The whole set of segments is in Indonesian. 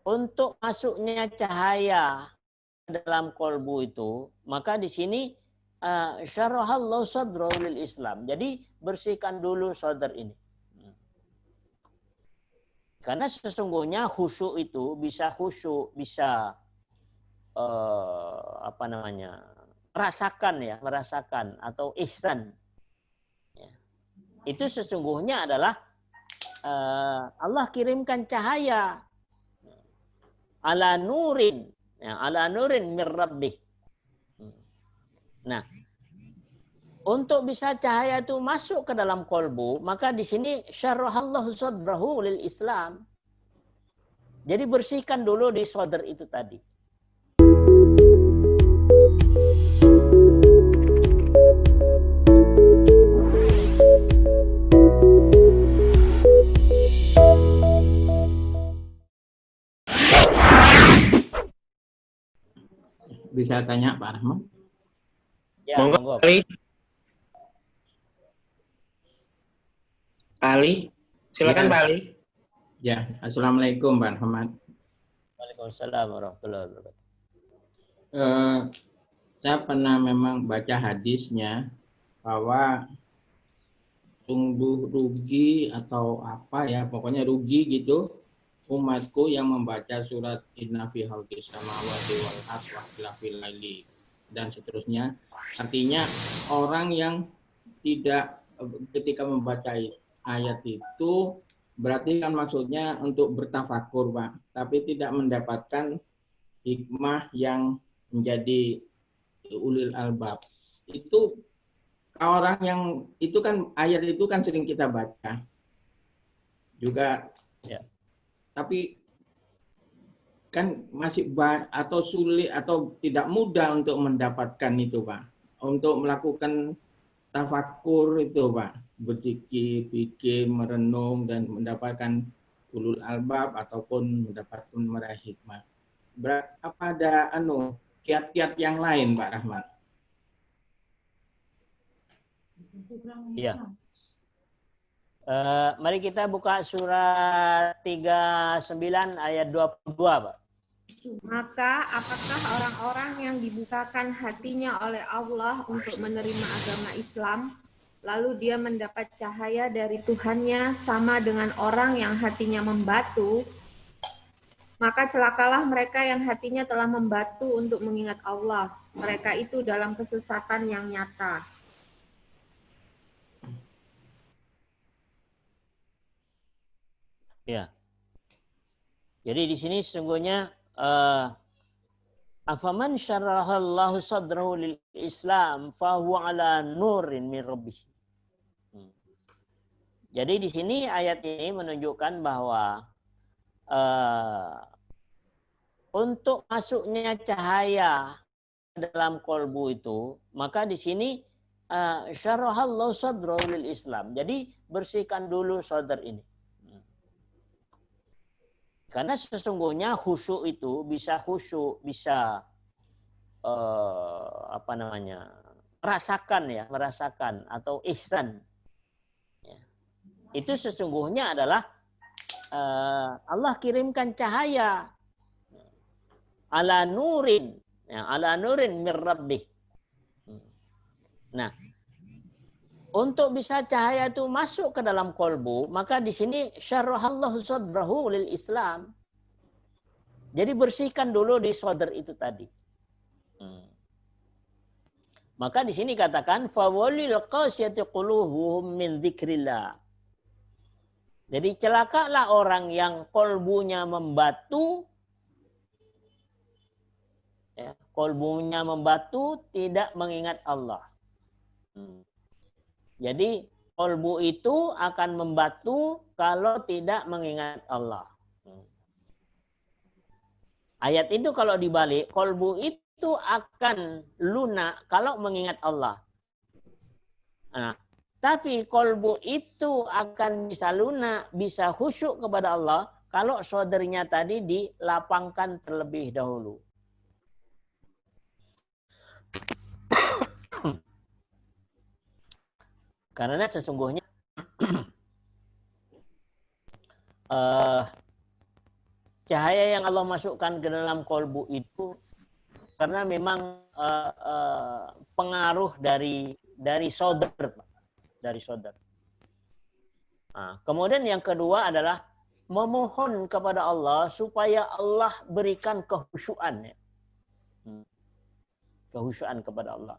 untuk masuknya cahaya dalam kolbu itu, maka di sini syarahallahu sadrahu lil Islam. Jadi bersihkan dulu sadar ini. Karena sesungguhnya khusyuk itu bisa khusyuk, bisa merasakan atau ihsan. Ya. Itu sesungguhnya adalah Allah kirimkan cahaya ala nurin, ya, ala nurin mir rabbih. Nah, untuk bisa cahaya itu masuk ke dalam kolbu, maka di sini syarahallahu sadrahu lil Islam. Jadi bersihkan dulu di sadar itu tadi. Bisa tanya Pak Rahman? Ya, monggo. Pak Ali, silakan Ya. Pak Ali. Ya, assalamualaikum Pak Rahman. Waalaikumsalam warahmatullahi wabarakatuh. Saya pernah memang baca hadisnya bahwa sungguh rugi atau apa ya, pokoknya rugi gitu umatku yang membaca surat Inna fi khalqis samawati wal ardi wa ikhtilafil laili dan seterusnya. Artinya orang yang tidak ketika membaca ayat itu berarti kan maksudnya untuk bertafakur, Pak, tapi tidak mendapatkan hikmah yang menjadi ulil albab. Itu orang yang itu kan ayat itu kan sering kita baca juga ya. Tapi kan masih atau sulit atau tidak mudah untuk mendapatkan itu, Pak. Untuk melakukan tafakur itu, Pak. Berzikir, pikir, merenung dan mendapatkan ulul albab ataupun mendapatkan meraih hikmah. Apa ada kiat-kiat yang lain, Pak Rahmat? Iya. Mari kita buka surat 39 ayat 22, Pak. Maka apakah orang-orang yang dibukakan hatinya oleh Allah untuk menerima agama Islam, lalu dia mendapat cahaya dari Tuhannya sama dengan orang yang hatinya membatu? Maka celakalah mereka yang hatinya telah membatu untuk mengingat Allah. Mereka itu dalam kesesatan yang nyata. Ya. Jadi di sini sesungguhnya afaman syarahallahu sadrahu lil Islam fahuwa ala nurin min rabbih. Jadi di sini ayat ini menunjukkan bahwa untuk masuknya cahaya dalam kolbu itu, maka di sini syarahallahu sadrahu lil Islam. Jadi bersihkan dulu sadar ini. Karena sesungguhnya khusyuk itu bisa khusyuk, bisa merasakan atau ihsan. Ya. Itu sesungguhnya adalah Allah kirimkan cahaya ala nurin, ya, ala nurin mir rabbih. Nah, untuk bisa cahaya itu masuk ke dalam kolbu, maka di sini syarahallahu sadrahu lil Islam. Jadi bersihkan dulu di sadar itu tadi. Maka di sini katakan fawalil qasiyati qulubuhum min dzikrillah. Jadi celakalah orang yang kolbunya membatu, ya, kolbunya membatu tidak mengingat Allah. Jadi kolbu itu akan membatu kalau tidak mengingat Allah. Ayat itu kalau dibalik, kolbu itu akan lunak kalau mengingat Allah. Nah, tapi kolbu itu akan bisa lunak, bisa khusyuk kepada Allah kalau saudaranya tadi dilapangkan terlebih dahulu. Karena sesungguhnya cahaya yang Allah masukkan ke dalam kolbu itu karena memang pengaruh dari sodar, dari sodar. Nah, kemudian yang kedua adalah memohon kepada Allah supaya Allah berikan kehusyuan, ya. Kehusyuan kepada Allah.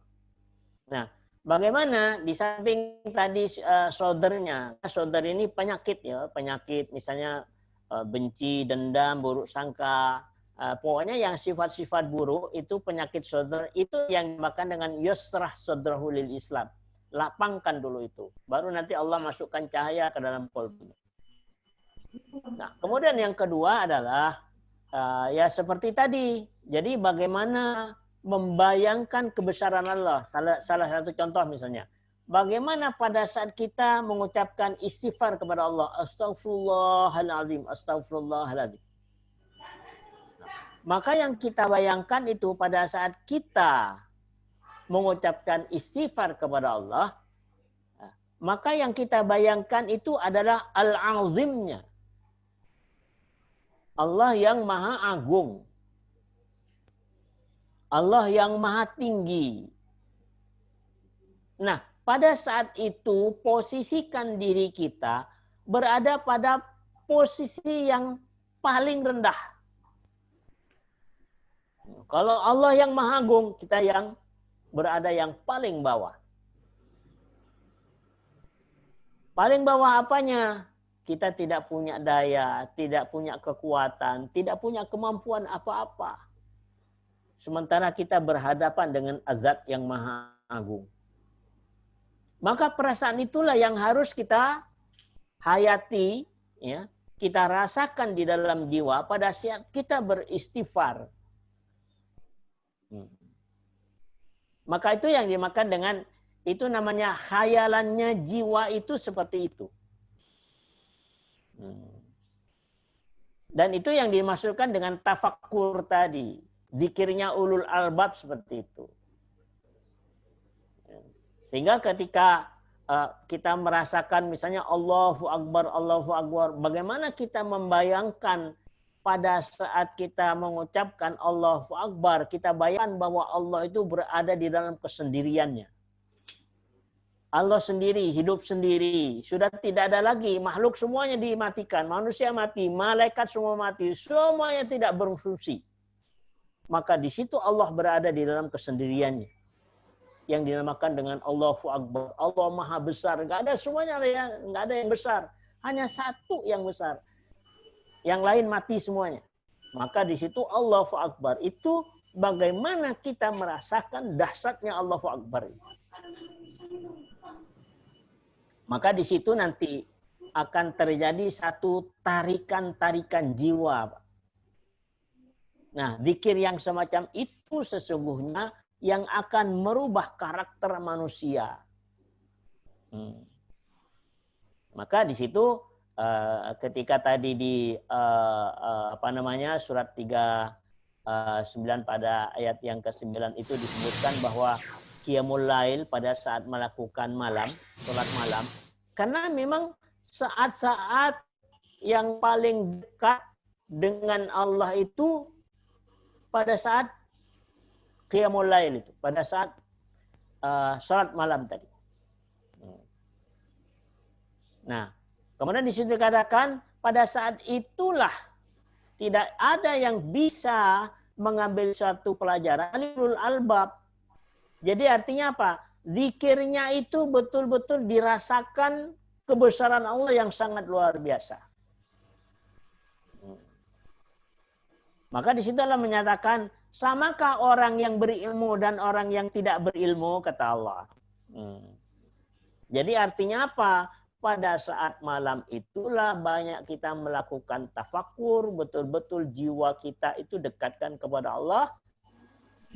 Nah, bagaimana di samping tadi sodarnya, sodar ini penyakit, ya, penyakit misalnya benci, dendam, buruk sangka, pokoknya yang sifat-sifat buruk itu penyakit sodar, itu yang dimakan dengan yusrah sodrahu lil Islam. Lapangkan dulu itu, baru nanti Allah masukkan cahaya ke dalam kolbu. Nah, kemudian yang kedua adalah ya seperti tadi. Jadi bagaimana membayangkan kebesaran Allah. Salah satu contoh misalnya, bagaimana pada saat kita mengucapkan istighfar kepada Allah, Astaghfirullahaladzim, Astaghfirullahaladzim. Maka yang kita bayangkan itu pada saat kita mengucapkan istighfar kepada Allah, maka yang kita bayangkan itu adalah al-azimnya. Allah yang maha agung. Allah yang maha tinggi. Nah, pada saat itu posisikan diri kita berada pada posisi yang paling rendah. Kalau Allah yang maha agung, kita yang berada yang paling bawah. Paling bawah apanya? Kita tidak punya daya, tidak punya kekuatan, tidak punya kemampuan apa-apa. Sementara kita berhadapan dengan azat yang maha agung. Maka perasaan itulah yang harus kita hayati, ya, kita rasakan di dalam jiwa pada saat kita beristighfar. Maka itu yang dimakan dengan, itu namanya khayalannya jiwa itu seperti itu. Dan itu yang dimaksudkan dengan tafakkur tadi. Zikirnya ulul albab seperti itu. Sehingga ketika kita merasakan misalnya Allahu Akbar, bagaimana kita membayangkan pada saat kita mengucapkan Allahu Akbar, kita bayangkan bahwa Allah itu berada di dalam kesendiriannya. Allah sendiri, hidup sendiri. Sudah tidak ada lagi, makhluk semuanya dimatikan. Manusia mati, malaikat semua mati, semuanya tidak berfungsi. Maka di situ Allah berada di dalam kesendiriannya. Yang dinamakan dengan Allahu Akbar. Allah Maha Besar. Nggak ada semuanya, nggak ada yang besar. Hanya satu yang besar. Yang lain mati semuanya. Maka di situ Allahu Akbar. Itu bagaimana kita merasakan dahsyatnya Allahu Akbar. Maka di situ nanti akan terjadi satu tarikan-tarikan jiwa. Nah, zikir yang semacam itu sesungguhnya yang akan merubah karakter manusia. Maka di situ ketika tadi di surat 39 pada ayat yang ke-9 itu disebutkan bahwa qiyamul lail pada saat melakukan malam, sholat malam, karena memang saat-saat yang paling dekat dengan Allah itu pada saat qiyamul lail itu, pada saat sholat malam tadi. Nah, kemudian di situ dikatakan pada saat itulah tidak ada yang bisa mengambil suatu pelajaran ulul albab. Jadi artinya apa? Zikirnya itu betul-betul dirasakan kebesaran Allah yang sangat luar biasa. Maka di situ Allah menyatakan, samakah orang yang berilmu dan orang yang tidak berilmu, kata Allah. Jadi artinya apa? Pada saat malam itulah banyak kita melakukan tafakur, betul-betul jiwa kita itu dekatkan kepada Allah,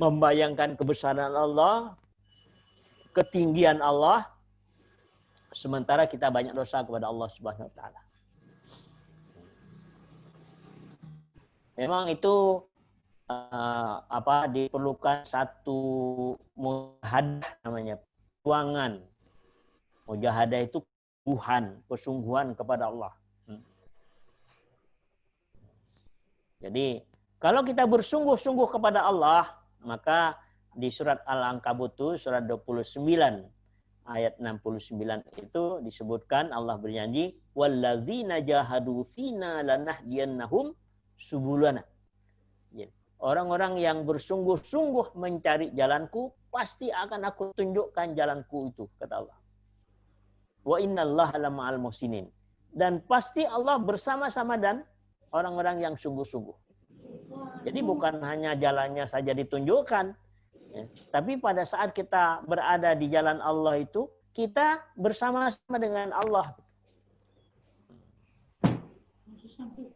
membayangkan kebesaran Allah, ketinggian Allah, sementara kita banyak dosa kepada Allah Subhanahu wa taala. Memang itu diperlukan satu mujahadah namanya, perjuangan. Mujahadah itu kesungguhan kepada Allah. Jadi kalau kita bersungguh-sungguh kepada Allah, maka di surat Al-Ankabut surat 29 ayat 69 itu disebutkan Allah berjanji walladzina jahadu fina lanahdiyannahum subulana. Orang-orang yang bersungguh-sungguh mencari jalanku pasti akan aku tunjukkan jalanku itu, kata Allah. Wa innallaha lama'al muhsinin. Dan pasti Allah bersama-sama dan orang-orang yang sungguh-sungguh. Jadi bukan hanya jalannya saja ditunjukkan, ya, tapi pada saat kita berada di jalan Allah itu, kita bersama-sama dengan Allah.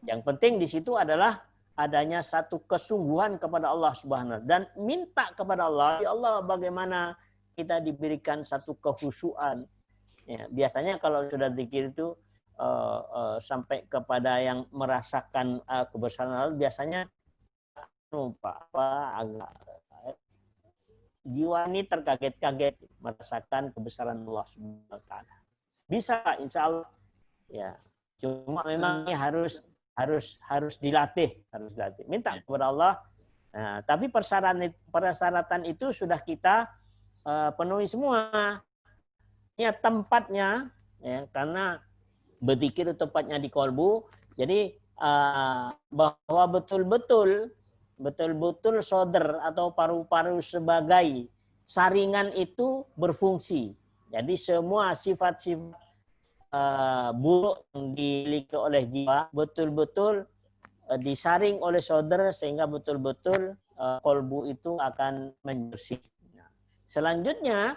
Yang penting di situ adalah adanya satu kesungguhan kepada Allah Subhanahu dan minta kepada Allah, ya Allah bagaimana kita diberikan satu kekhusyuan. Ya, biasanya kalau sudah zikir itu sampai kepada yang merasakan kebesaran Allah, biasanya agak jiwa ini terkaget-kaget merasakan kebesaran Allah Subhanahu wa taala. Bisa insya Allah. Ya. Cuma memang ini harus dilatih, minta kepada Allah. Nah, tapi persyaratan itu sudah kita penuhi semua. Ya, tempatnya, ya, karena berzikir tempatnya di kolbu. Jadi bahwa betul-betul sodar atau paru-paru sebagai saringan itu berfungsi. Jadi semua sifat-sifat buruk yang dimiliki oleh jiwa betul-betul disaring oleh sodar sehingga betul-betul kolbu itu akan menbersih. Nah, selanjutnya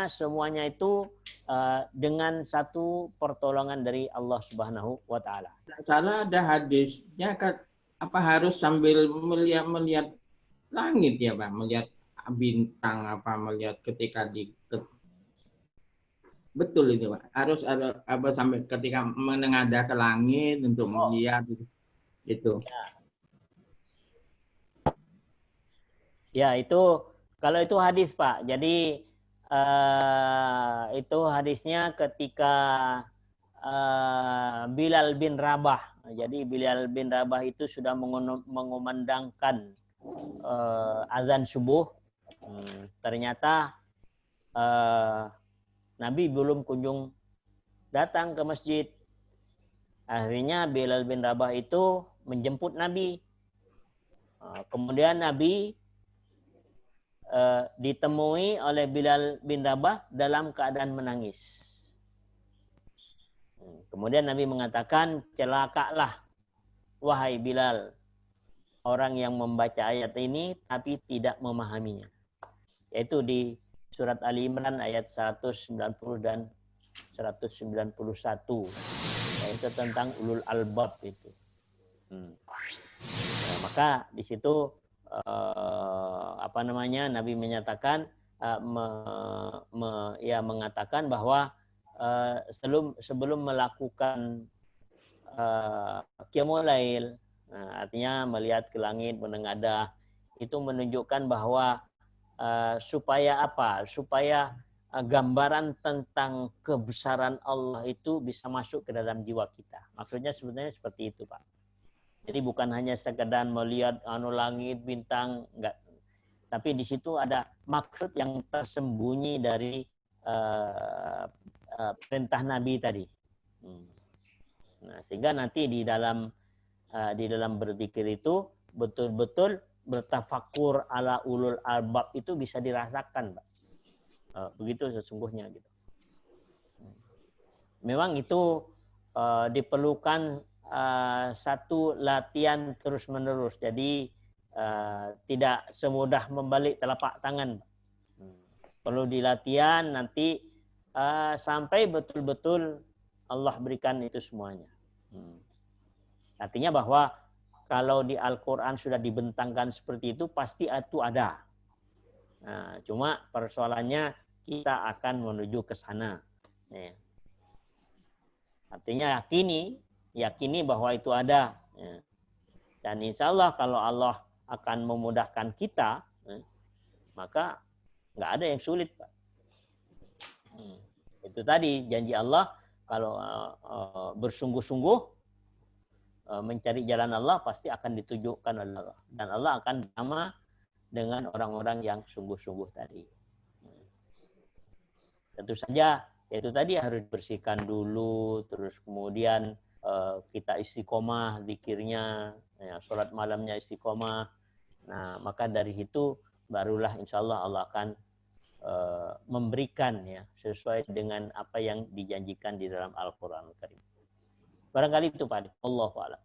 semuanya itu dengan satu pertolongan dari Allah Subhanahu wa taala. Karena ada hadisnya apa harus sambil melihat langit ya Pak, melihat bintang melihat ketika betul itu Pak. Harus ada sampai ketika menengadah ke langit untuk melihat itu. Ya, itu kalau itu hadis Pak. Jadi itu hadisnya ketika Bilal bin Rabah. Jadi Bilal bin Rabah itu sudah mengumandangkan azan subuh. Ternyata Nabi belum kunjung datang ke masjid. Akhirnya Bilal bin Rabah itu menjemput Nabi. Kemudian Nabi ditemui oleh Bilal bin Rabah dalam keadaan menangis. Kemudian Nabi mengatakan, celakalah wahai Bilal, orang yang membaca ayat ini tapi tidak memahaminya. Yaitu di surat Ali Imran ayat 190 dan 191. Itu tentang ulul albab itu. Nah, maka di situ Nabi menyatakan mengatakan bahwa sebelum melakukan qiyamul lail, artinya melihat ke langit menengadah, itu menunjukkan bahwa supaya gambaran tentang kebesaran Allah itu bisa masuk ke dalam jiwa kita. Maksudnya sebenarnya seperti itu Pak. Jadi bukan hanya sekedar melihat langit, bintang, enggak. Tapi di situ ada maksud yang tersembunyi dari perintah Nabi tadi. Nah, sehingga nanti di dalam berzikir itu betul-betul bertafakur ala ulul albab itu bisa dirasakan, Pak. Begitu sesungguhnya gitu. Memang itu diperlukan satu latihan terus-menerus. Jadi tidak semudah membalik telapak tangan. Perlu dilatihan nanti sampai betul-betul Allah berikan itu semuanya. Artinya bahwa kalau di Al-Quran sudah dibentangkan seperti itu, pasti itu ada. Nah, cuma persoalannya kita akan menuju ke sana. Ya. Artinya yakini bahwa itu ada. Ya. Dan insya Allah kalau Allah akan memudahkan kita, maka nggak ada yang sulit, Pak. Itu tadi janji Allah kalau bersungguh-sungguh mencari jalan Allah pasti akan ditunjukkan oleh Allah. Dan Allah akan bersama dengan orang-orang yang sungguh-sungguh tadi. Tentu saja, itu tadi harus bersihkan dulu, terus kemudian kita istiqomah zikirnya, ya, sholat malamnya istiqomah. Nah, maka dari itu barulah insya Allah Allah akan memberikan ya sesuai dengan apa yang dijanjikan di dalam Al-Quran Al-Karim. Barangkali itu Pak. Allahu a'lam.